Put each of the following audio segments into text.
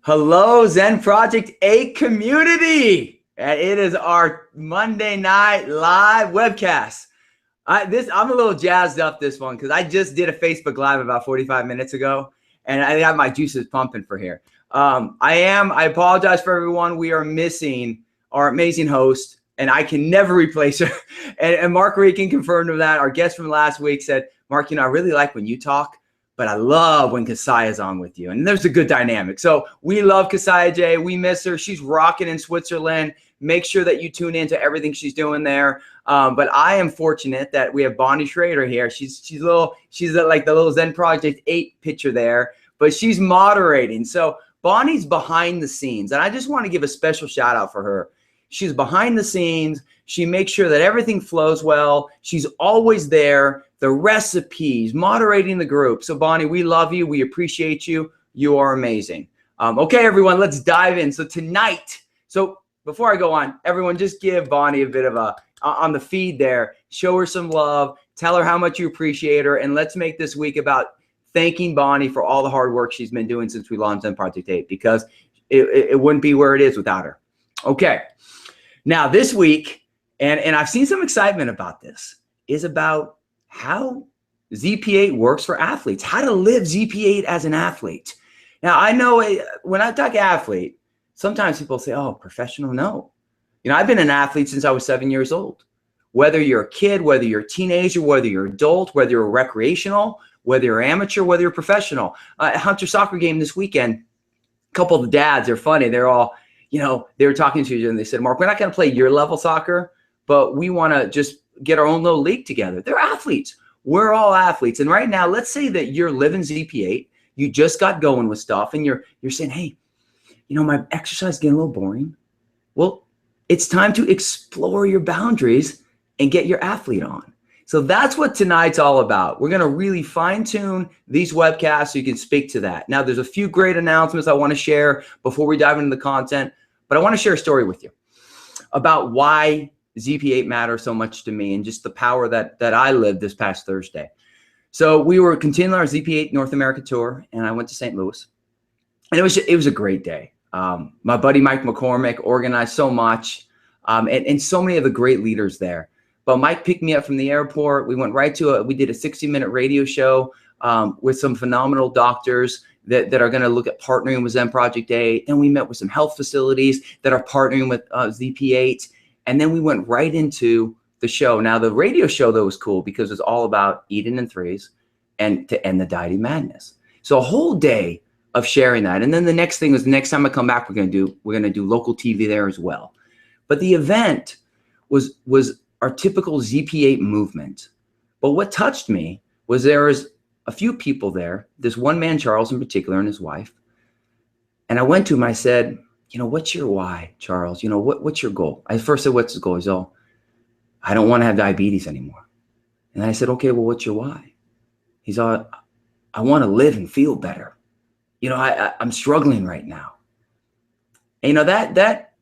Hello, Zen Project 8 community. It is our Monday night live webcast. I'm a little jazzed up this one because I just did a Facebook Live about 45 minutes ago, and I got my juices pumping for here. I apologize for everyone. We are missing our amazing host, and I can never replace her. And Mark Reekin confirmed that. Our guest from last week said, Mark, I really like when you talk, but I love when Kasaya's on with you. And there's a good dynamic. So we love Kasaya J. We miss her. She's rocking in Switzerland. Make sure that you tune into everything she's doing there. But I am fortunate that we have Bonnie Schrader here. She's like the little Zen Project 8 picture there, but she's moderating. So Bonnie's behind the scenes. And I just want to give a special shout out for her. She's behind the scenes. She makes sure that everything flows well. She's always there. The recipes, moderating the group. So Bonnie, we love you. We appreciate you. You are amazing. Okay, everyone, let's dive in. So tonight, before I go on, everyone just give Bonnie a bit of on the feed there. Show her some love. Tell her how much you appreciate her. And let's make this week about thanking Bonnie for all the hard work she's been doing since we launched Zen Project 8, because it wouldn't be where it is without her. Okay, now this week, and I've seen some excitement about this, is about how ZP8 works for athletes, how to live ZP8 as an athlete. Now, I know when I talk athlete, sometimes people say, oh, professional, no. I've been an athlete since I was 7 years old. Whether you're a kid, whether you're a teenager, whether you're adult, whether you're recreational, whether you're amateur, whether you're professional. Hunter soccer game this weekend, a couple of the dads, they're funny. They're all, they were talking to each other and they said, Mark, we're not going to play your level soccer, but we want to just get our own little league together. They're athletes. We're all athletes. And right now, let's say that you're living ZP8. You just got going with stuff and you're saying, hey, my exercise is getting a little boring. Well, it's time to explore your boundaries and get your athlete on. So that's what tonight's all about. We're going to really fine tune these webcasts so you can speak to that. Now, there's a few great announcements I want to share before we dive into the content, but I want to share a story with you about why ZP8 matters so much to me and just the power that I lived this past Thursday. So we were continuing our ZP8 North America tour, and I went to St. Louis, and it was a great day. My buddy Mike McCormick organized so much, and so many of the great leaders there. But Mike picked me up from the airport. We went right to we did a 60-minute radio show with some phenomenal doctors that are going to look at partnering with Zen Project 8. Then we met with some health facilities that are partnering with ZP8. And then we went right into the show. Now, the radio show, though, was cool because it's all about eating in threes and to end the dieting madness. So a whole day of sharing that. And then the next thing was the next time I come back, we're going to do local TV there as well. But the event was our typical ZP8 movement. But what touched me was there was a few people there, this one man, Charles in particular, and his wife. And I went to him, I said, what's your why, Charles? What's your goal? I first said, what's his goal? He's all, I don't want to have diabetes anymore. And I said, okay, well, what's your why? He's all, I want to live and feel better. I'm struggling right now. And that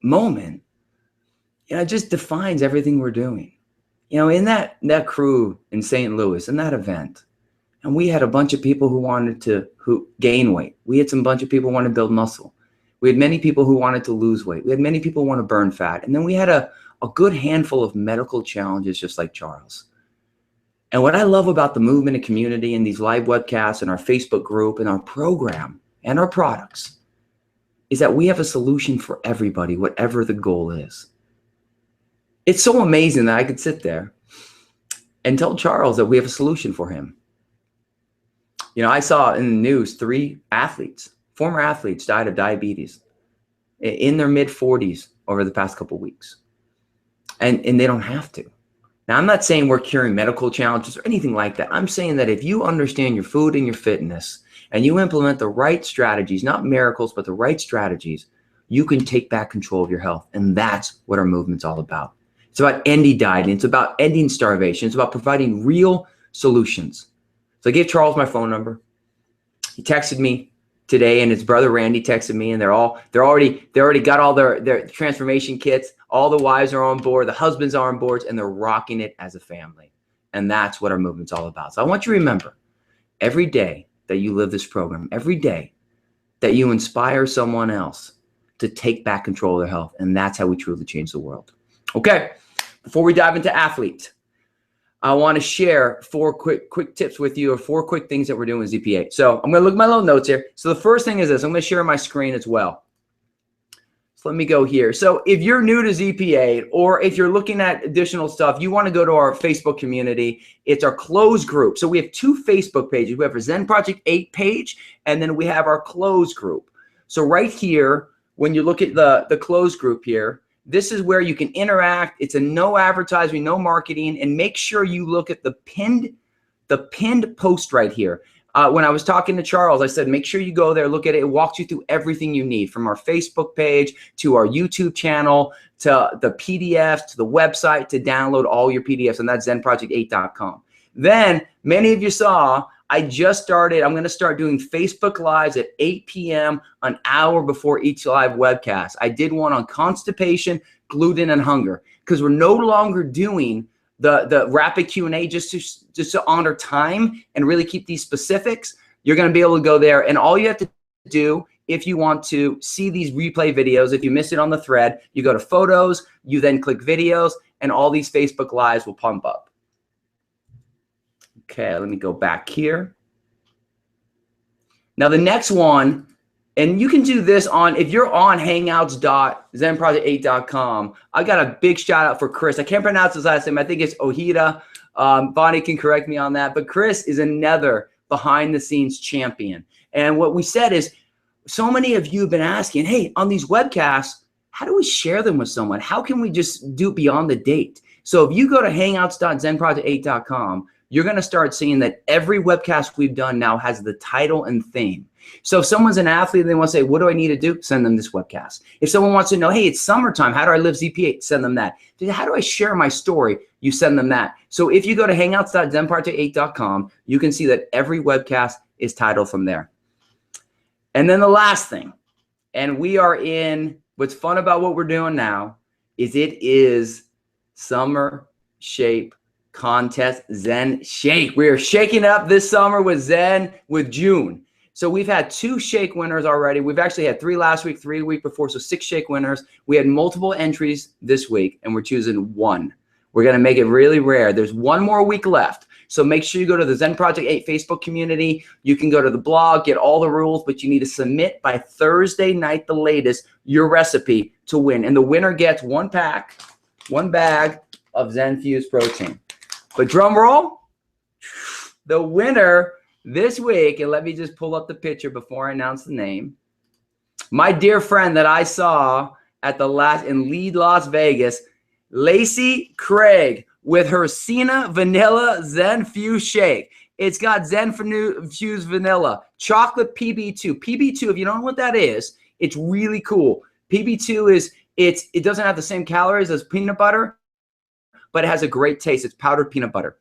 moment, it just defines everything we're doing. In that crew in St. Louis, in that event, and we had a bunch of people who wanted to gain weight. We had some bunch of people who wanted to build muscle. We had many people who wanted to lose weight. We had many people who want to burn fat. And then we had a good handful of medical challenges, just like Charles. And what I love about the movement and community and these live webcasts and our Facebook group and our program and our products is that we have a solution for everybody, whatever the goal is. It's so amazing that I could sit there and tell Charles that we have a solution for him. I saw in the news 3 former athletes died of diabetes in their mid-40s over the past couple of weeks. And they don't have to. Now, I'm not saying we're curing medical challenges or anything like that. I'm saying that if you understand your food and your fitness and you implement the right strategies, not miracles, but the right strategies, you can take back control of your health. And that's what our movement's all about. It's about ending dieting. It's about ending starvation. It's about providing real solutions. So I gave Charles my phone number. He texted me today, and his brother Randy texted me, and they already got all their transformation kits. All the wives are on board, the husbands are on board, and they're rocking it as a family. And that's what our movement's all about. So I want you to remember, every day that you live this program, every day that you inspire someone else to take back control of their health. And that's how we truly change the world. Okay, before we dive into athletes, I want to share 4 quick tips with you, or 4 quick things that we're doing with ZP8. So I'm going to look at my little notes here. So the first thing is this. I'm going to share my screen as well. So let me go here. So if you're new to ZP8, or if you're looking at additional stuff, you want to go to our Facebook community. It's our closed group. So we have 2 Facebook pages. We have our Zen Project 8 page, and then we have our closed group. So right here, when you look at the closed group here, this is where you can interact. It's a no advertising, no marketing, and make sure you look at the pinned post right here. When I was talking to Charles, I said, make sure you go there, look at it. It walks you through everything you need, from our Facebook page to our YouTube channel, to the PDFs, to the website, to download all your PDFs, and that's zenproject8.com. Then many of you saw, I just started, I'm going to start doing Facebook Lives at 8 p.m. an hour before each live webcast. I did one on constipation, gluten, and hunger, because we're no longer doing the rapid Q&A just to honor time and really keep these specifics. You're going to be able to go there, and all you have to do, if you want to see these replay videos, if you miss it on the thread, you go to photos, you then click videos, and all these Facebook Lives will pump up. Okay, let me go back here. Now the next one, and you can do this on, if you're on hangouts.zenproject8.com, I got a big shout out for Chris. I can't pronounce his last name. I think it's Ojeda. Bonnie can correct me on that. But Chris is another behind the scenes champion. And what we said is, so many of you have been asking, hey, on these webcasts, how do we share them with someone? How can we just do it beyond the date? So if you go to hangouts.zenproject8.com, you're going to start seeing that every webcast we've done now has the title and theme. So if someone's an athlete and they want to say, what do I need to do? Send them this webcast. If someone wants to know, hey, it's summertime, how do I live ZP8? Send them that. How do I share my story? You send them that. So if you go to hangouts.zenproject8.com, you can see that every webcast is titled from there. And then the last thing, and we are in, what's fun about what we're doing now is it is Summer Shape Contest Zen Shake. We are shaking up this summer with Zen with June. So we've had 2 shake winners already. We've actually had 3 last week, 3 the week before, so 6 shake winners. We had multiple entries this week, and we're choosing 1. We're going to make it really rare. There's 1 more week left. So make sure you go to the Zen Project 8 Facebook community. You can go to the blog, get all the rules, but you need to submit by Thursday night, the latest, your recipe to win. And the winner gets 1 bag of Zen Fused Protein. But drum roll, the winner this week, and let me just pull up the picture before I announce the name. My dear friend that I saw at the in Lead, Las Vegas, Lacey Craig, with her Sina Vanilla Zen Fused Shake. It's got Zen Fused Vanilla, chocolate PB2. PB2, if you don't know what that is, it's really cool. PB2 is, it doesn't have the same calories as peanut butter, but it has a great taste. It's powdered peanut butter.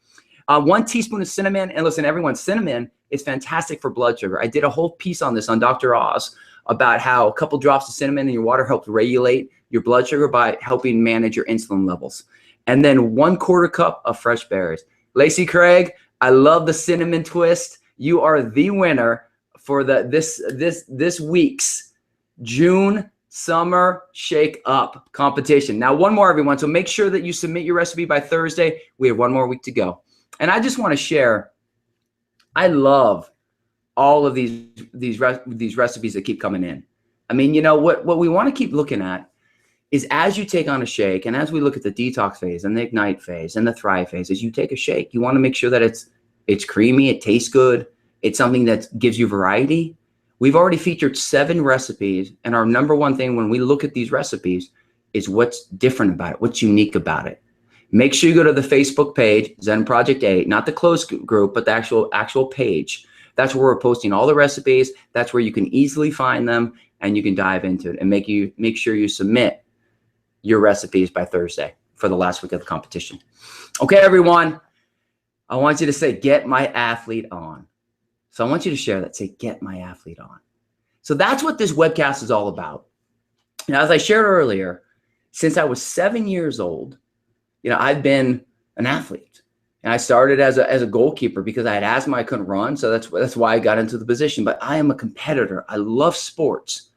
1 teaspoon of cinnamon. And listen, everyone, cinnamon is fantastic for blood sugar. I did a whole piece on this on Dr. Oz about how a couple drops of cinnamon in your water helps regulate your blood sugar by helping manage your insulin levels. And then 1/4 cup of fresh berries. Lacey Craig, I love the cinnamon twist. You are the winner for this week's June Summer Shake Up competition. Now, 1 more, everyone. So make sure that you submit your recipe by Thursday. We have 1 more week to go. And I just want to share, I love all of these recipes that keep coming in. I mean, you know, what we want to keep looking at is, as you take on a shake, and as we look at the detox phase and the ignite phase and the thrive phase, as you take a shake, you want to make sure that it's creamy, it tastes good, it's something that gives you variety. We've already featured 7 recipes, and our #1 thing when we look at these recipes is what's different about it, what's unique about it. Make sure you go to the Facebook page, Zen Project 8, not the closed group, but the actual page. That's where we're posting all the recipes. That's where you can easily find them, and you can dive into it and make sure you submit your recipes by Thursday for the last week of the competition. Okay, everyone, I want you to say, get my athlete on. So I want you to share that, say, get my athlete on. So that's what this webcast is all about. Now, as I shared earlier, since I was 7 years old, you know, I've been an athlete. And I started as a goalkeeper because I had asthma, I couldn't run. So that's why I got into the position. But I am a competitor. I love sports.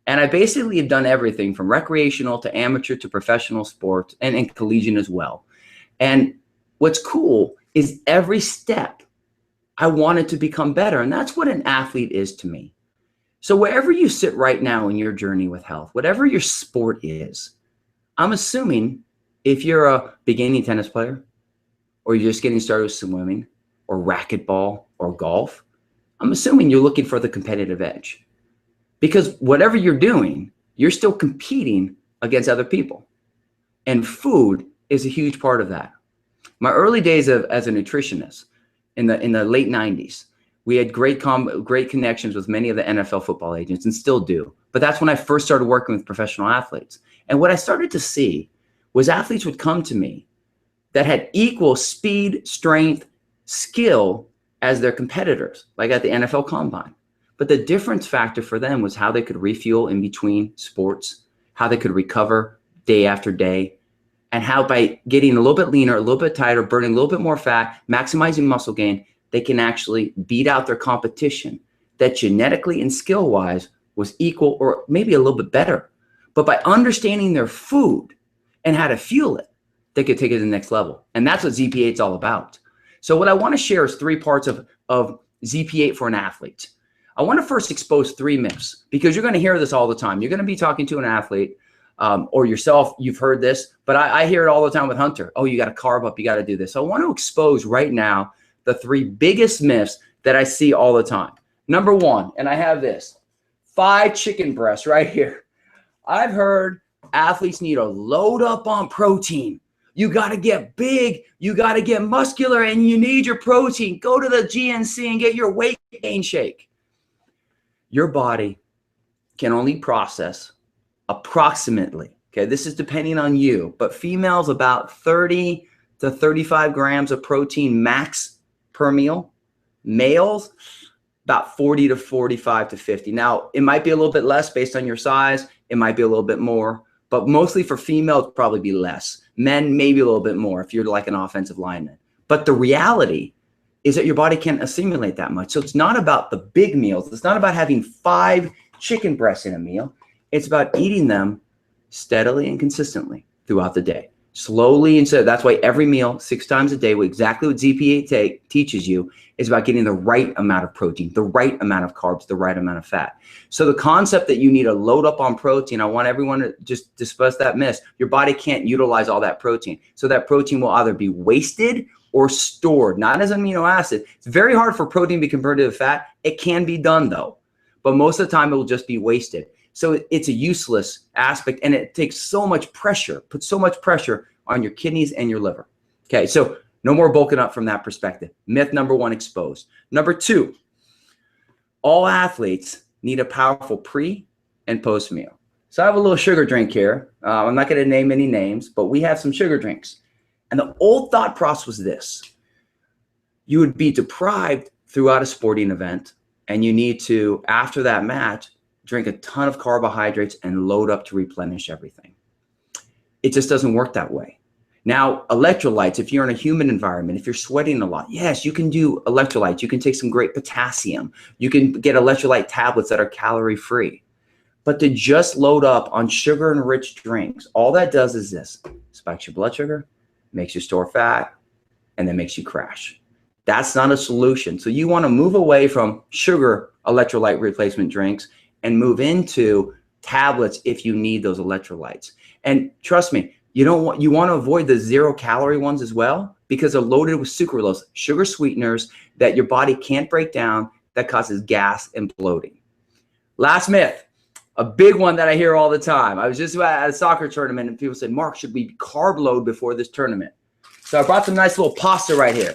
And I basically have done everything from recreational to amateur to professional sports and collegiate as well. And what's cool is every step I wanted to become better. And that's what an athlete is to me. So wherever you sit right now in your journey with health, whatever your sport is, I'm assuming if you're a beginning tennis player, or you're just getting started with swimming or racquetball or golf, I'm assuming you're looking for the competitive edge. Because whatever you're doing, you're still competing against other people. And food is a huge part of that. My early days as a nutritionist in the late 90s, we had great connections with many of the NFL football agents and still do. But that's when I first started working with professional athletes. And what I started to see was athletes would come to me that had equal speed, strength, skill as their competitors, like at the NFL Combine. But the difference factor for them was how they could refuel in between sports, how they could recover day after day, and how by getting a little bit leaner, a little bit tighter, burning a little bit more fat, maximizing muscle gain, they can actually beat out their competition that genetically and skill-wise was equal or maybe a little bit better. But by understanding their food and how to fuel it, they could take it to the next level. And that's what ZP8 is all about. So what I want to share is 3 parts of ZP8 for an athlete. I want to first expose 3 myths because you're going to hear this all the time. You're going to be talking to an athlete or yourself. You've heard this, but I hear it all the time with Hunter. Oh, you got to carb up. You got to do this. So I want to expose right now the 3 biggest myths that I see all the time. Number 1, and I have this, 5 chicken breasts right here. I've heard athletes need to load up on protein. You got to get big. You got to get muscular and you need your protein. Go to the GNC and get your weight gain shake. Your body can only process approximately, okay, this is depending on you, but females about 30 to 35 grams of protein max per meal. Males, about 40 to 45 to 50. Now, it might be a little bit less based on your size. It might be a little bit more, but mostly for females, probably be less. Men, maybe a little bit more if you're like an offensive lineman. But the reality is that your body can't assimilate that much. So it's not about the big meals. It's not about having 5 chicken breasts in a meal. It's about eating them steadily and consistently throughout the day. Slowly and so that's why every meal 6 times a day, exactly what ZP8 teaches you, is about getting the right amount of protein, the right amount of carbs, the right amount of fat. So the concept that you need to load up on protein, I want everyone to just discuss that myth. Your body can't utilize all that protein. So that protein will either be wasted or stored, not as amino acid. It's very hard for protein to be converted to fat. It can be done though, but most of the time it will just be wasted. So it's a useless aspect and it takes so much pressure, puts so much pressure on your kidneys and your liver. Okay, so no more bulking up from that perspective. Myth number 1 exposed. Number 2, all athletes need a powerful pre and post meal. So I have a little sugar drink here. I'm not going to name any names, but we have some sugar drinks. And the old thought process was this. You would be deprived throughout a sporting event and you need to, after that match, drink a ton of carbohydrates and load up to replenish everything. It just doesn't work that way. Now, electrolytes, if you're in a humid environment, if you're sweating a lot, yes, you can do electrolytes. You can take some great potassium. You can get electrolyte tablets that are calorie-free. But to just load up on sugar and rich drinks, all that does is this: spikes your blood sugar, makes you store fat, and then makes you crash. That's not a solution. So you want to move away from sugar electrolyte replacement drinks and move into tablets if you need those electrolytes. And trust me, you want to avoid the 0-calorie ones as well because they're loaded with sucralose, sugar sweeteners that your body can't break down that causes gas and bloating. Last myth, a big one that I hear all the time. I was just at a soccer tournament and people said, Mark, should we carb load before this tournament? So I brought some nice little pasta right here.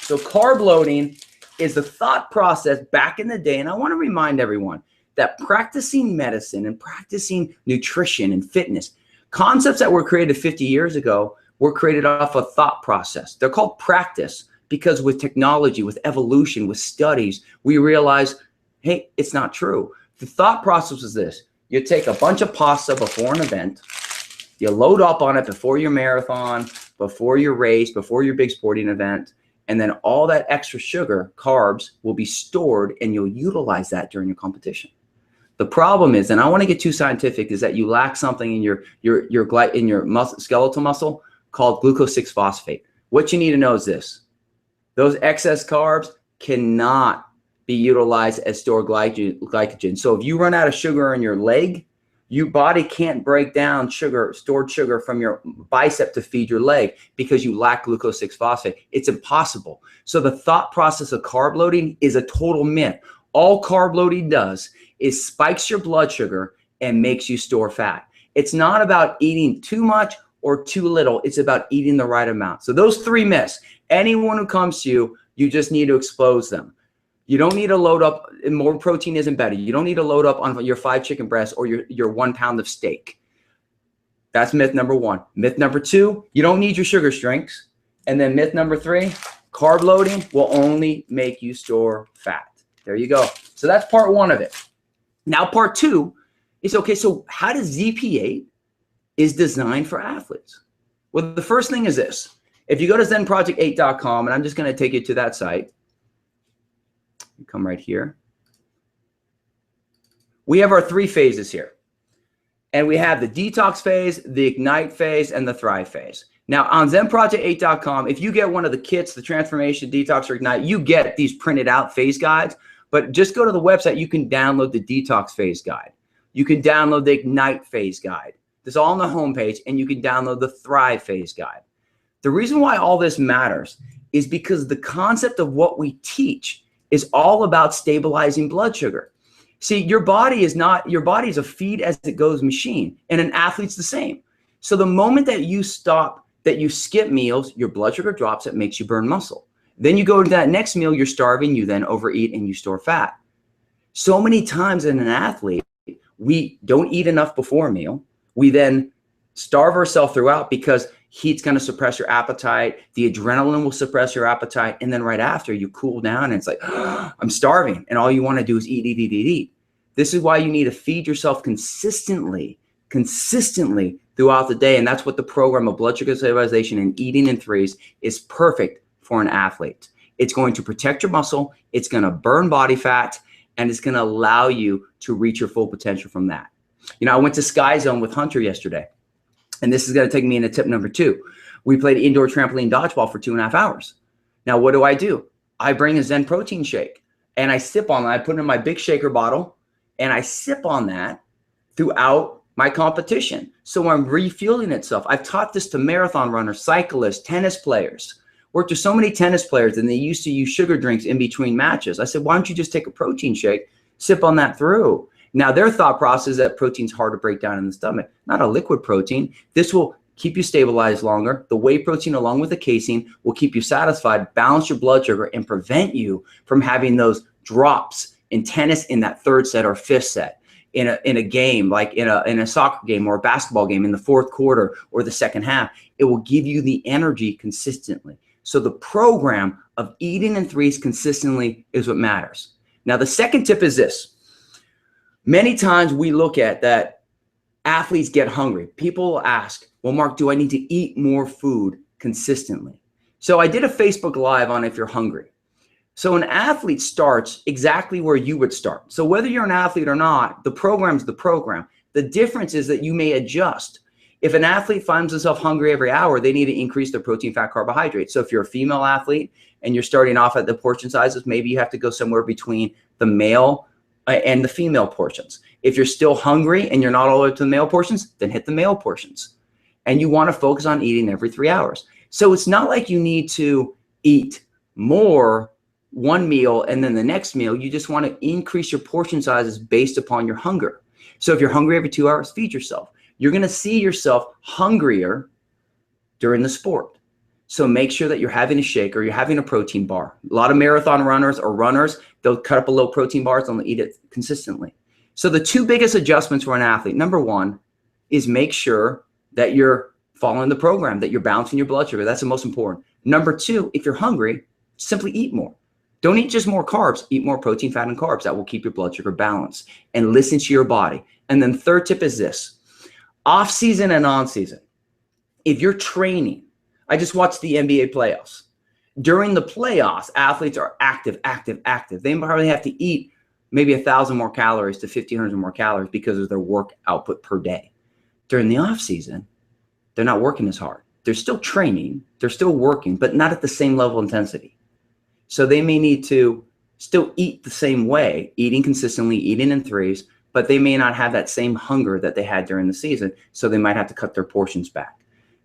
So carb loading is the thought process back in the day. And I want to remind everyone that practicing medicine and practicing nutrition and fitness, concepts that were created 50 years ago were created off a thought process. They're called practice because with technology, with evolution, with studies, we realize, hey, it's not true. The thought process is this. You take a bunch of pasta before an event, you load up on it before your marathon, before your race, before your big sporting event. And then all that extra sugar, carbs, will be stored and you'll utilize that during your competition. The problem is, and I want to get too scientific, is that you lack something in your muscle, skeletal muscle called glucose 6-phosphate. What you need to know is this: those excess carbs cannot be utilized as stored glycogen. So if you run out of sugar in your leg, your body can't break down stored sugar from your bicep to feed your leg because you lack glucose 6-phosphate. It's impossible. So the thought process of carb loading is a total myth. All carb loading does is spikes your blood sugar and makes you store fat. It's not about eating too much or too little. It's about eating the right amount. So those 3 myths, anyone who comes to you, you just need to expose them. You don't need to load up. More protein isn't better. You don't need to load up on your 5 chicken breasts or your 1 pound of steak. That's myth number 1. Myth number 2, you don't need your sugar strengths. And then myth number 3, carb loading will only make you store fat. There you go. So that's part 1 of it. Now part 2 is, okay, so how does ZP8 is designed for athletes? Well, the first thing is this. If you go to zenproject8.com, and I'm just going to take you to that site. You come right here. We have our 3 phases here. And we have the detox phase, the ignite phase, and the thrive phase. Now on zenproject8.com, if you get one of the kits, the transformation, detox, or ignite, you get these printed out phase guides. But just go to the website. You can download the detox phase guide. You can download the ignite phase guide. It's all on the homepage, and you can download the thrive phase guide. The reason why all this matters is because the concept of what we teach is all about stabilizing blood sugar. See, your body is a feed as it goes machine, and an athlete's the same. So the moment that you skip meals, your blood sugar drops. It makes you burn muscle. Then you go to that next meal, you're starving, you then overeat and you store fat. So many times in an athlete, we don't eat enough before a meal. We then starve ourselves throughout because heat's going to suppress your appetite. The adrenaline will suppress your appetite. And then right after, you cool down and it's like, oh, I'm starving. And all you want to do is eat, eat, eat, eat, eat. This is why you need to feed yourself consistently throughout the day. And that's what the program of blood sugar stabilization and eating in threes is perfect for an athlete. It's going to protect your muscle. It's going to burn body fat, and it's going to allow you to reach your full potential from that. You know, I went to Sky Zone with Hunter yesterday, and this is going to take me into tip number 2. We played indoor trampoline dodgeball for 2.5 hours. Now, what do? I bring a Zen protein shake, and I sip on that. I put it in my big shaker bottle, and I sip on that throughout my competition. So I'm refueling itself. I've taught this to marathon runners, cyclists, tennis players. Worked with so many tennis players, and they used to use sugar drinks in between matches. I said, why don't you just take a protein shake, sip on that through? Now, their thought process is that protein's hard to break down in the stomach, not a liquid protein. This will keep you stabilized longer. The whey protein, along with the casein, will keep you satisfied, balance your blood sugar, and prevent you from having those drops in tennis in that 3rd set or 5th set. In a game, like in a soccer game or a basketball game in the 4th quarter or the 2nd half, it will give you the energy consistently. So the program of eating in threes consistently is what matters. Now, the second tip is this. Many times we look at that athletes get hungry. People will ask, well, Mark, do I need to eat more food consistently? So I did a Facebook Live on if you're hungry. So an athlete starts exactly where you would start. So whether you're an athlete or not, the program's the program. The difference is that you may adjust. If an athlete finds themselves hungry every hour, they need to increase their protein, fat, carbohydrates. So if you're a female athlete and you're starting off at the portion sizes, maybe you have to go somewhere between the male and the female portions. If you're still hungry and you're not all the way to the male portions, then hit the male portions. And you want to focus on eating every 3 hours. So it's not like you need to eat more one meal and then the next meal. You just want to increase your portion sizes based upon your hunger. So if you're hungry every 2 hours, feed yourself. You're going to see yourself hungrier during the sport. So make sure that you're having a shake or you're having a protein bar. A lot of marathon runners or runners, they'll cut up a little protein bars and they'll eat it consistently. So the 2 biggest adjustments for an athlete, number 1 is make sure that you're following the program, that you're balancing your blood sugar. That's the most important. Number 2, if you're hungry, simply eat more. Don't eat just more carbs, eat more protein, fat, and carbs. That will keep your blood sugar balanced, and listen to your body. And then third tip is this: off season and on season. If you're training, I just watched the NBA playoffs. During the playoffs, athletes are active. They probably have to eat maybe 1,000 more calories to 1,500 more calories because of their work output per day. During the off season, they're not working as hard. They're still training, they're still working, but not at the same level of intensity. So they may need to still eat the same way, eating consistently, eating in threes, but they may not have that same hunger that they had during the season. So they might have to cut their portions back.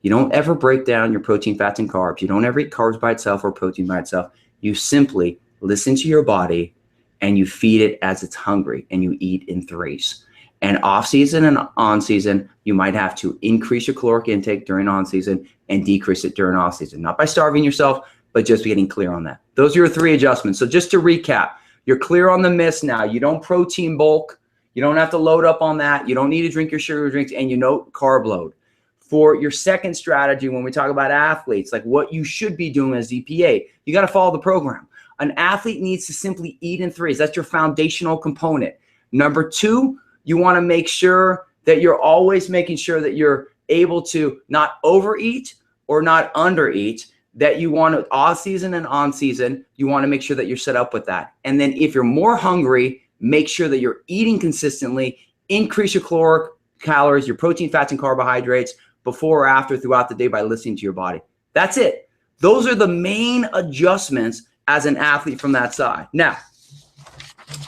You don't ever break down your protein, fats, and carbs. You don't ever eat carbs by itself or protein by itself. You simply listen to your body and you feed it as it's hungry, and you eat in threes. And off season and on season, you might have to increase your caloric intake during on season and decrease it during off season. Not by starving yourself, but just getting clear on that. Those are your 3 adjustments. So just to recap, you're clear on the myths now. You don't protein bulk. You don't have to load up on that. You don't need to drink your sugar drinks, and you know carb load. For your second strategy, when we talk about athletes, like what you should be doing as EPA, you got to follow the program. An athlete needs to simply eat in threes. That's your foundational component. Number 2, you want to make sure that you're always making sure that you're able to not overeat or not undereat, that you want to off season and on season, you want to make sure that you're set up with that. And then if you're more hungry, make sure that you're eating consistently, increase your caloric calories, your protein, fats, and carbohydrates before or after throughout the day by listening to your body. That's it. Those are the main adjustments as an athlete from that side. Now,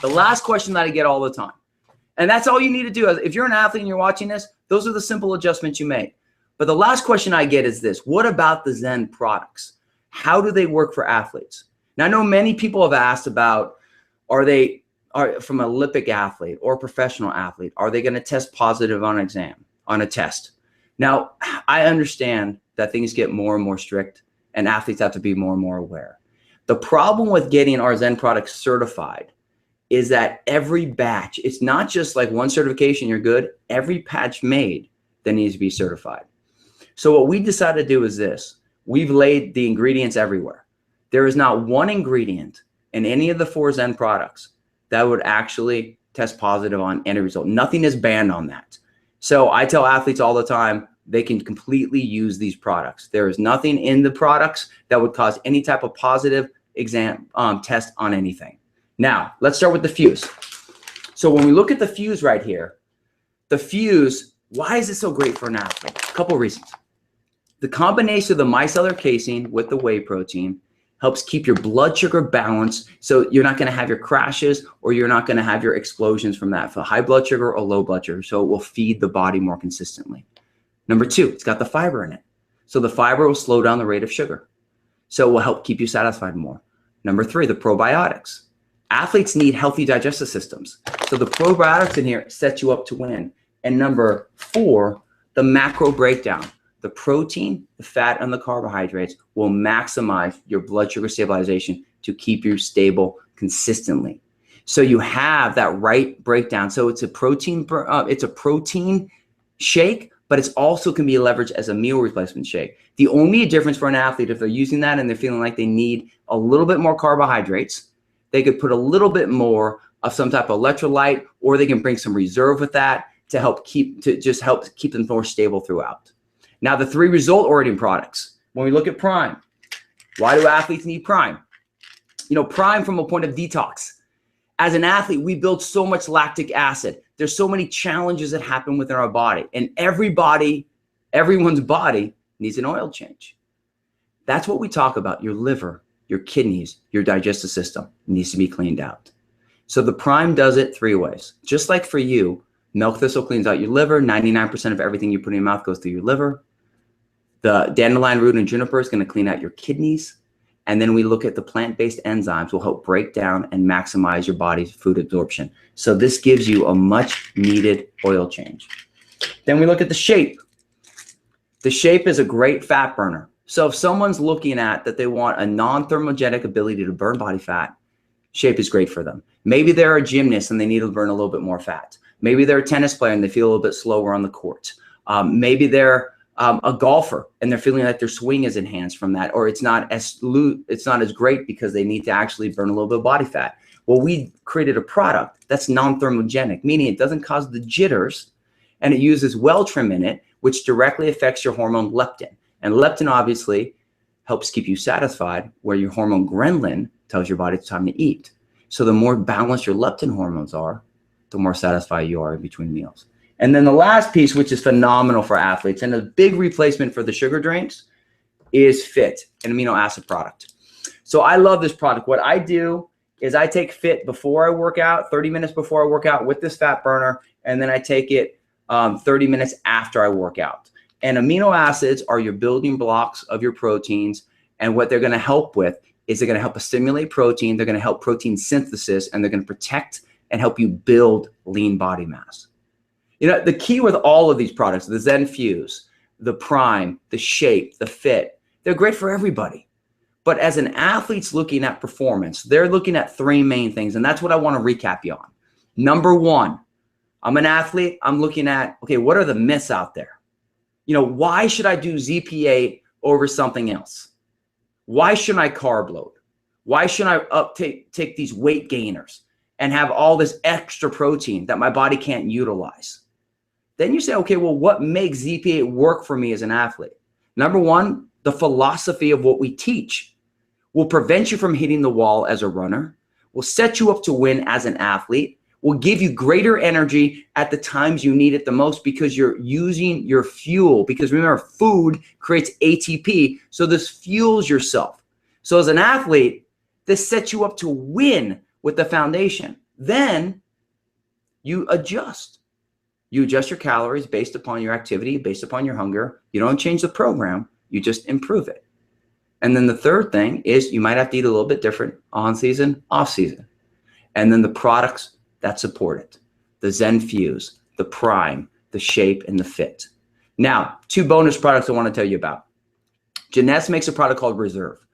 the last question that I get all the time, and that's all you need to do. If you're an athlete and you're watching this, those are the simple adjustments you make. But the last question I get is this: what about the Zen products? How do they work for athletes? Now, I know many people have asked about, are from an Olympic athlete or a professional athlete, are they going to test positive on a test? Now, I understand that things get more and more strict and athletes have to be more and more aware. The problem with getting our Zen products certified is that every batch, it's not just like one certification, you're good. Every batch made that needs to be certified. So what we decided to do is this: we've laid the ingredients everywhere. There is not one ingredient in any of the 4 Zen products that would actually test positive on any result. Nothing is banned on that. So I tell athletes all the time, they can completely use these products. There is nothing in the products that would cause any type of positive test on anything. Now, let's start with the Fuse. So when we look at the Fuse right here, the Fuse, why is it so great for an athlete? A couple of reasons. The combination of the micellar casein with the whey protein helps keep your blood sugar balanced, so you're not going to have your crashes or you're not going to have your explosions from that for high blood sugar or low blood sugar. So it will feed the body more consistently. Number 2, it's got the fiber in it. So the fiber will slow down the rate of sugar. So it will help keep you satisfied more. Number 3, the probiotics. Athletes need healthy digestive systems. So the probiotics in here set you up to win. And number 4, the macro breakdown. The protein, the fat, and the carbohydrates will maximize your blood sugar stabilization to keep you stable consistently. So you have that right breakdown. So it's a protein shake, but it's also can be leveraged as a meal replacement shake. The only difference for an athlete, if they're using that and they're feeling like they need a little bit more carbohydrates, they could put a little bit more of some type of electrolyte, or they can bring some reserve with that to help keep them more stable throughout. Now, the 3 result-oriented products. When we look at Prime, why do athletes need Prime? You know, Prime from a point of detox. As an athlete, we build so much lactic acid. There's so many challenges that happen within our body, and everyone's body needs an oil change. That's what we talk about. Your liver, your kidneys, your digestive system needs to be cleaned out. So the Prime does it 3 ways. Just like for you, milk thistle cleans out your liver. 99% of everything you put in your mouth goes through your liver. The dandelion root and juniper is going to clean out your kidneys. And then we look at the plant-based enzymes will help break down and maximize your body's food absorption. So this gives you a much needed oil change. Then we look at the Shape. The Shape is a great fat burner. So if someone's looking at that they want a non-thermogenic ability to burn body fat, Shape is great for them. Maybe they're a gymnast and they need to burn a little bit more fat. Maybe they're a tennis player and they feel a little bit slower on the court. Maybe they're a golfer and they're feeling like their swing is enhanced from that, or it's not as great because they need to actually burn a little bit of body fat. Well, we created a product that's non-thermogenic, meaning it doesn't cause the jitters, and it uses Well-Trim in it, which directly affects your hormone leptin. And leptin obviously helps keep you satisfied, where your hormone ghrelin tells your body it's time to eat. So the more balanced your leptin hormones are, the more satisfied you are in between meals. And then the last piece, which is phenomenal for athletes and a big replacement for the sugar drinks, is FIT, an amino acid product. So I love this product. What I do is I take FIT before I work out, 30 minutes before I work out with this fat burner, and then I take it 30 minutes after I work out. And amino acids are your building blocks of your proteins, and what they're going to help with is they're going to help stimulate protein, they're going to help protein synthesis, and they're going to protect and help you build lean body mass. You know, the key with all of these products, the ZenFuse, the Prime, the Shape, the Fit, they're great for everybody. But as an athlete's looking at performance, they're looking at three main things, and that's what I want to recap you on. Number one, I'm an athlete. I'm looking at, okay, what are the myths out there? You know, why should I do ZP8 over something else? Why shouldn't I carb load? Why shouldn't I take these weight gainers and have all this extra protein that my body can't utilize? Then you say, okay, well, what makes ZP8 work for me as an athlete? Number one, the philosophy of what we teach will prevent you from hitting the wall as a runner, will set you up to win as an athlete, will give you greater energy at the times you need it the most because you're using your fuel. Because remember, food creates ATP, so this fuels yourself. So as an athlete, this sets you up to win with the foundation. Then you adjust. You adjust your calories based upon your activity, based upon your hunger. You don't change the program, you just improve it. And then the third thing is you might have to eat a little bit different on season, off season. And then the products that support it, the ZenFuse, the Prime, the Shape, and the Fit. Now, two bonus products I want to tell you about. Jeunesse makes a product called Reserve.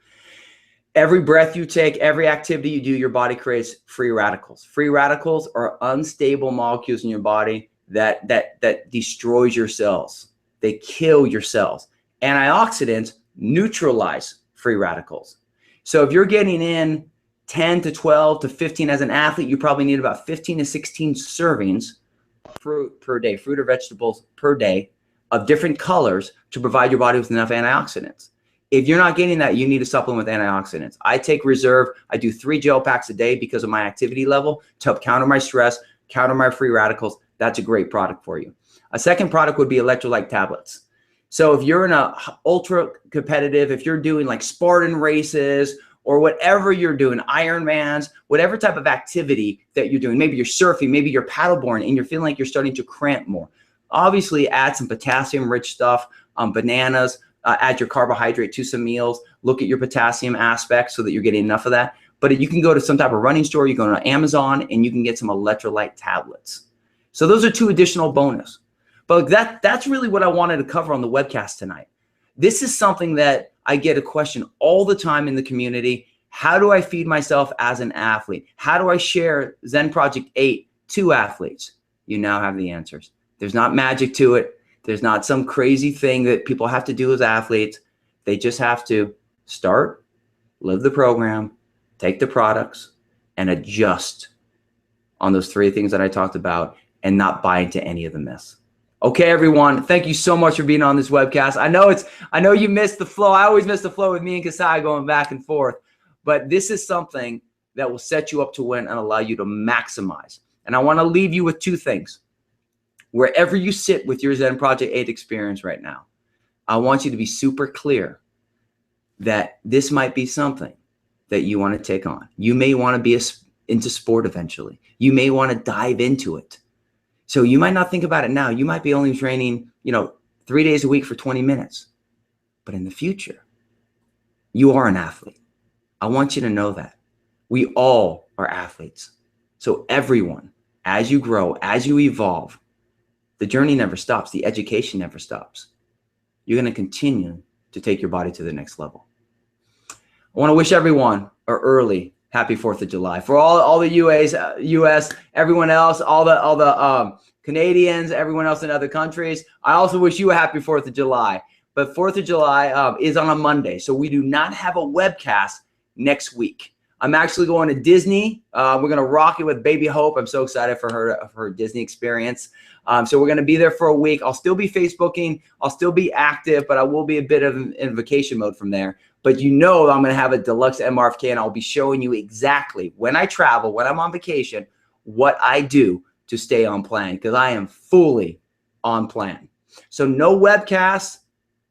Every breath you take, every activity you do, your body creates free radicals. Free radicals are unstable molecules in your body that destroys your cells. They kill your cells. Antioxidants neutralize free radicals. So if you're getting in 10 to 12 to 15 as an athlete, you probably need about 15 to 16 servings of fruit per day, fruit or vegetables per day of different colors to provide your body with enough antioxidants. If you're not getting that, you need to supplement with antioxidants. I take Reserve. I do 3 gel packs a day because of my activity level to help counter my stress, counter my free radicals. That's a great product for you. A second product would be electrolyte tablets. So if you're in a ultra competitive, if you're doing like Spartan races or whatever you're doing, Ironmans, whatever type of activity that you're doing, maybe you're surfing, maybe you're paddleboarding and you're feeling like you're starting to cramp more. Obviously add some potassium rich stuff, bananas, add your carbohydrate to some meals, look at your potassium aspect so that you're getting enough of that. But you can go to some type of running store, you go to Amazon and you can get some electrolyte tablets. So those are 2 additional bonus. But that's really what I wanted to cover on the webcast tonight. This is something that I get a question all the time in the community. How do I feed myself as an athlete? How do I share Zen Project 8 to athletes? You now have the answers. There's not magic to it. There's not some crazy thing that people have to do as athletes. They just have to start, live the program, take the products, and adjust on those 3 things that I talked about and not buy into any of the myths. Okay, everyone, thank you so much for being on this webcast. I know you missed the flow. I always miss the flow with me and Kasai going back and forth, but this is something that will set you up to win and allow you to maximize. And I want to leave you with 2 things. Wherever you sit with your Zen Project 8 experience right now, I want you to be super clear that this might be something that you want to take on. You may want to be into sport eventually. You may want to dive into it. So you might not think about it now. You might be only training, 3 days a week for 20 minutes. But in the future, you are an athlete. I want you to know that. We all are athletes. So everyone, as you grow, as you evolve, the journey never stops. The education never stops. You're going to continue to take your body to the next level. I want to wish everyone a early happy 4th of July. For all the US, everyone else, all the Canadians, everyone else in other countries, I also wish you a happy 4th of July. But 4th of July is on a Monday, so we do not have a webcast next week. I'm actually going to Disney. We're going to rock it with Baby Hope. I'm so excited for her Disney experience. So we're going to be there for a week. I'll still be Facebooking. I'll still be active, but I will be a bit of in vacation mode from there. But I'm going to have a deluxe MRFK, and I'll be showing you exactly when I travel, when I'm on vacation, what I do to stay on plan, because I am fully on plan. So no webcast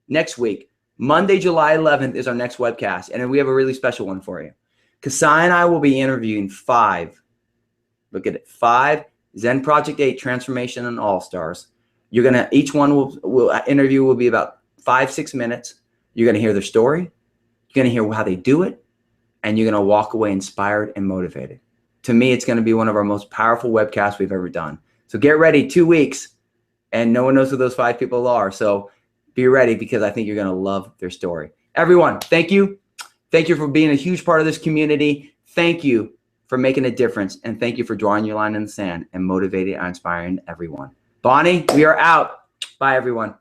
next week. Monday, July 11th is our next webcast, and we have a really special one for you. Kasai and I will be interviewing 5 Zen Project 8 Transformation and All-Stars. Each one will interview will be about 5-6 minutes. You're going to hear their story. You're going to hear how they do it, and you're going to walk away inspired and motivated. To me, it's going to be one of our most powerful webcasts we've ever done. So get ready, 2 weeks, and no one knows who those 5 people are. So be ready, because I think you're going to love their story. Everyone, thank you. Thank you for being a huge part of this community. Thank you for making a difference. And thank you for drawing your line in the sand and motivating and inspiring everyone. Bonnie, we are out. Bye, everyone.